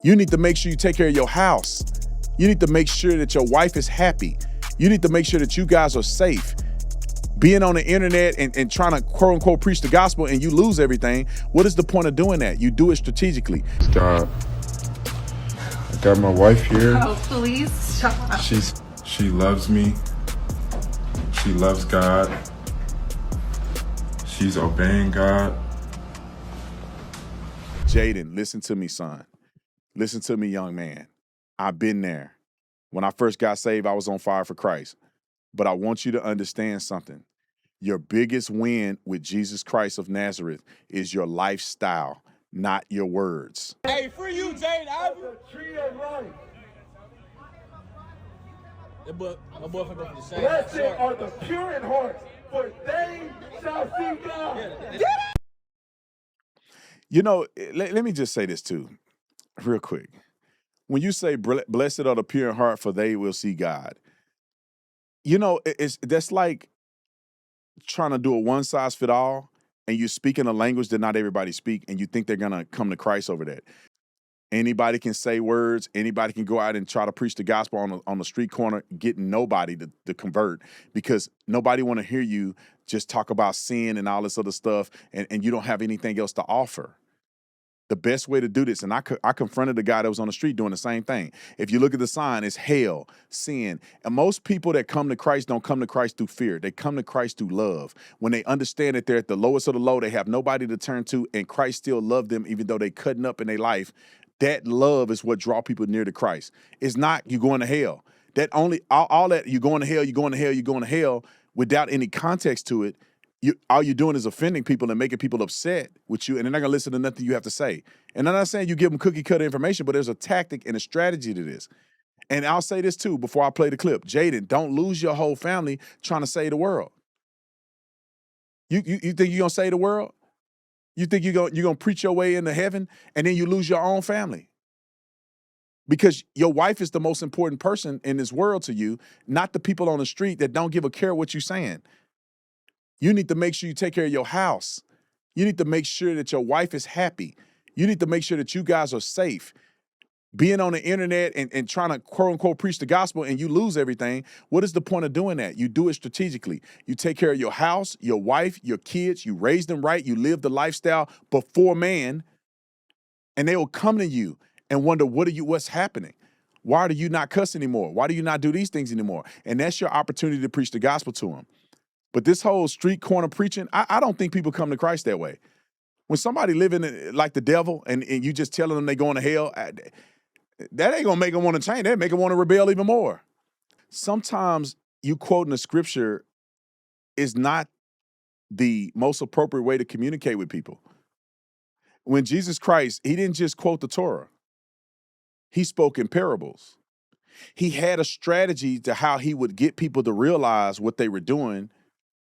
You need to make sure you take care of your house. You need to make sure that your wife is happy. You need to make sure that you guys are safe. Being on the internet and trying to quote unquote preach the gospel and you lose everything, what is the point of doing that? You do it strategically. God, I got my wife here. Oh, please stop. She loves me. She loves God. She's obeying God. Jaden, listen to me, son. Listen to me, young man. I've been there. When I first got saved, I was on fire for Christ. But I want you to understand something. Your biggest win with Jesus Christ of Nazareth is your lifestyle, not your words. Hey, free you, Jaden Ivey. Tree of life. That boy finna go for the same. Blessed are the pure in heart, for they shall see God. You know, let me just say this too, real quick. When you say, blessed are the pure in heart, for they will see God, you know, that's like trying to do a one size fit all, and you speak in a language that not everybody speak, and you think they're gonna come to Christ over that. Anybody can say words. Anybody can go out and try to preach the gospel on the street corner, getting nobody to convert, because nobody want to hear you just talk about sin and all this other stuff, and you don't have anything else to offer. The best way to do this, and I confronted the guy that was on the street doing the same thing. If you look at the sign, it's hell, sin. And most people that come to Christ don't come to Christ through fear. They come to Christ through love. When they understand that they're at the lowest of the low, they have nobody to turn to, and Christ still loved them even though they cutting up in their life. That love is what draw people near to Christ. It's not you going to hell. That only all that you going to hell, you going to hell, you going to hell without any context to it. All you're doing is offending people and making people upset with you, and they're not gonna listen to nothing you have to say. And I'm not saying you give them cookie cutter information, but there's a tactic and a strategy to this. And I'll say this too before I play the clip. Jaden, don't lose your whole family trying to save the world. You think you're gonna save the world? You think you're gonna preach your way into heaven and then you lose your own family? Because your wife is the most important person in this world to you, not the people on the street that don't give a care what you're saying. You need to make sure you take care of your house. You need to make sure that your wife is happy. You need to make sure that you guys are safe. Being on the internet and trying to quote unquote preach the gospel and you lose everything, what is the point of doing that? You do it strategically. You take care of your house, your wife, your kids, you raise them right, you live the lifestyle before man, and they will come to you and wonder, what's happening? Why do you not cuss anymore? Why do you not do these things anymore? And that's your opportunity to preach the gospel to them. But this whole street corner preaching, I don't think people come to Christ that way. When somebody living like the devil and you just telling them they going to hell, that ain't gonna make them want to change. That make them want to rebel even more. Sometimes you quoting the scripture is not the most appropriate way to communicate with people. When Jesus Christ, he didn't just quote the Torah. He spoke in parables. He had a strategy to how he would get people to realize what they were doing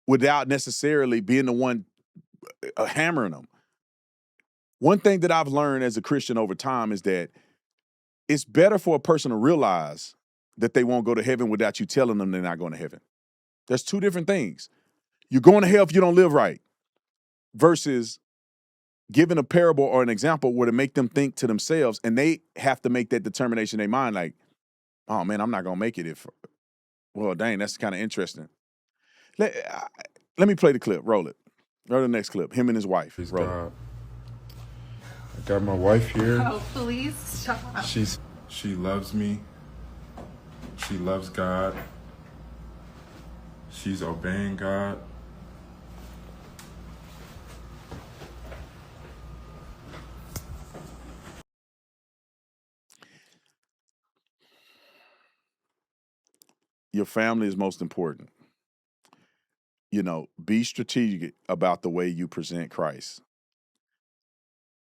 without necessarily being the one hammering them. One thing that I've learned as a Christian over time is that it's better for a person to realize that they won't go to heaven without you telling them they're not going to heaven. There's two different things. You're going to hell if you don't live right versus giving a parable or an example where to make them think to themselves, and they have to make that determination in their mind like, oh man, I'm not going to make it if, well, dang, that's kind of interesting. Let me play the clip. Roll it. Roll the next clip. Him and his wife. Praise Roll God. I got my wife here. Oh, please stop. She loves me. She loves God. She's obeying God. Your family is most important. You know, be strategic about the way you present Christ.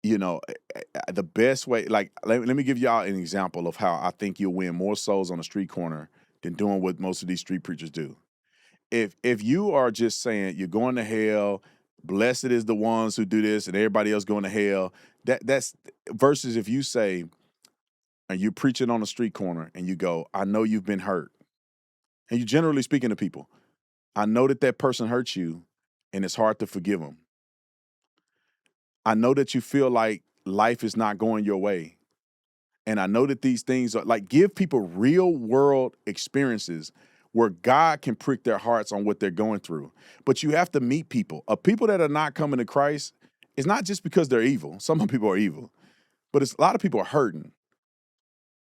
You know, the best way, like, let me give y'all an example of how I think you'll win more souls on the street corner than doing what most of these street preachers do. If you are just saying you're going to hell, blessed is the ones who do this and everybody else going to hell, that's versus if you say, and you're preaching on the street corner and you go, I know you've been hurt. And you generally speaking to people, I know that person hurt you and it's hard to forgive them. I know that you feel like life is not going your way. And I know that these things are like, give people real world experiences where God can prick their hearts on what they're going through. But you have to meet people. People that are not coming to Christ, it's not just because they're evil. Some people are evil, but it's a lot of people are hurting.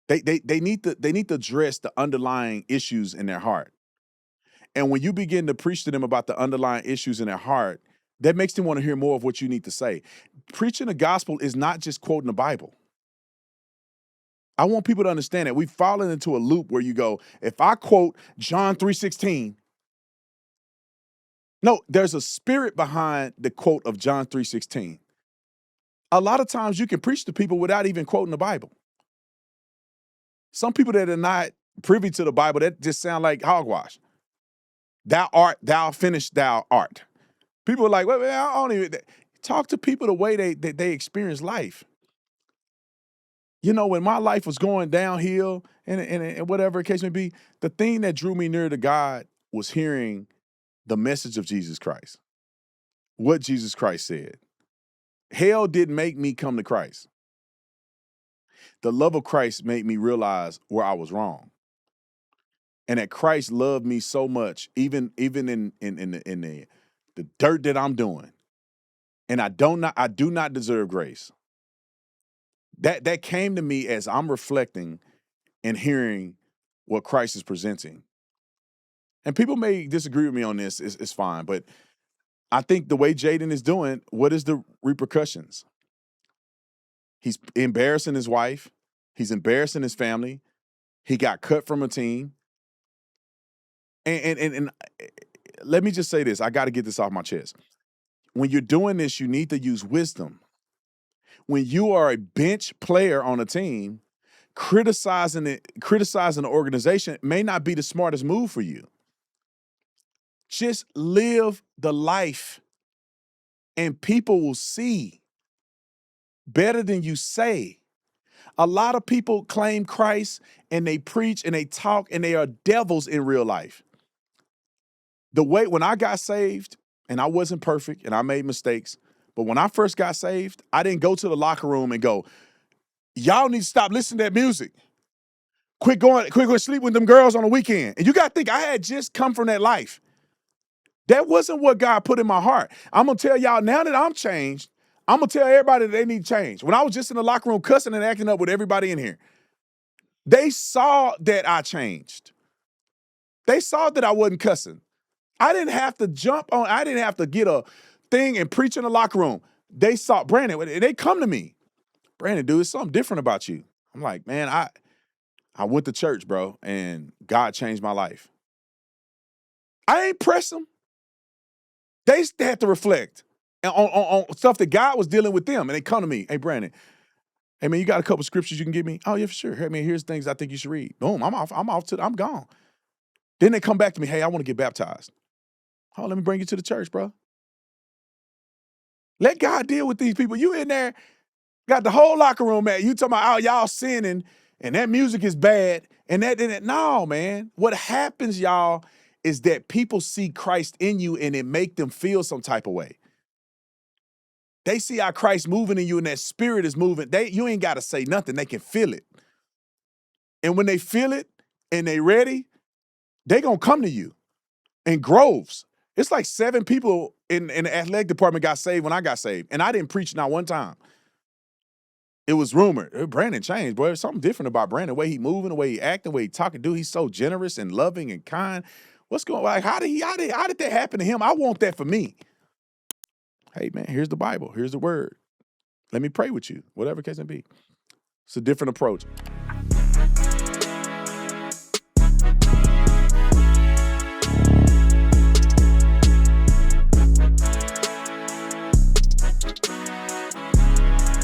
They need to address the underlying issues in their heart. And when you begin to preach to them about the underlying issues in their heart, that makes them want to hear more of what you need to say. Preaching the gospel is not just quoting the Bible. I want people to understand that we've fallen into a loop where you go, if I quote John 3:16, no, there's a spirit behind the quote of John 3:16. A lot of times you can preach to people without even quoting the Bible. Some people that are not privy to the Bible, that just sound like hogwash. Thou art, thou finished, thou art. People are like, wait, I don't even talk to people the way they experience life. You know, when my life was going downhill and whatever the case may be, the thing that drew me near to God was hearing the message of Jesus Christ, what Jesus Christ said. Hell didn't make me come to Christ. The love of Christ made me realize where I was wrong. And that Christ loved me so much, even in the dirt that I'm doing. And I do not deserve grace. That came to me as I'm reflecting and hearing what Christ is presenting. And people may disagree with me on this, it's fine, but I think the way Jaden is doing, what is the repercussions? He's embarrassing his wife. He's embarrassing his family. He got cut from a team. And let me just say this. I got to get this off my chest. When you're doing this, you need to use wisdom. When you are a bench player on a team, criticizing the organization may not be the smartest move for you. Just live the life and people will see better than you say. A lot of people claim Christ and they preach and they talk and they are devils in real life. The way when I got saved, and I wasn't perfect and I made mistakes, but when I first got saved, I didn't go to the locker room and go, y'all need to stop listening to that music. Quit going to sleep with them girls on the weekend. And you got to think, I had just come from that life. That wasn't what God put in my heart. I'm going to tell y'all, now that I'm changed, I'm going to tell everybody that they need change. When I was just in the locker room cussing and acting up with everybody in here, they saw that I changed. They saw that I wasn't cussing. I didn't have to jump on, I didn't have to get a thing and preach in the locker room. They saw, Brandon, they come to me. Brandon, dude, it's something different about you. I'm like, man, I went to church, bro, and God changed my life. I ain't press them. They had to reflect on stuff that God was dealing with them, and they come to me. Hey, Brandon, hey, man, you got a couple scriptures you can give me? Oh, yeah, for sure. Hey, man, here's things I think you should read. Boom, I'm gone. Then they come back to me, hey, I want to get baptized. Oh, let me bring you to the church, bro. Let God deal with these people. You in there, got the whole locker room, man. You talking about, oh, y'all sinning, and that music is bad, and that. No, man. What happens, y'all, is that people see Christ in you, and it make them feel some type of way. They see how Christ moving in you, and that spirit is moving. You ain't got to say nothing. They can feel it. And when they feel it, and they ready, they gonna come to you. In Groves, it's like 7 people in the athletic department got saved when I got saved, and I didn't preach not one time. It was rumored. Brandon changed, boy. There's something different about Brandon. The way he moving, the way he acting, the way he talking. Dude, he's so generous and loving and kind. What's going on? Like, how did that happen to him? I want that for me. Hey, man, here's the Bible. Here's the word. Let me pray with you. Whatever case may be. It's a different approach.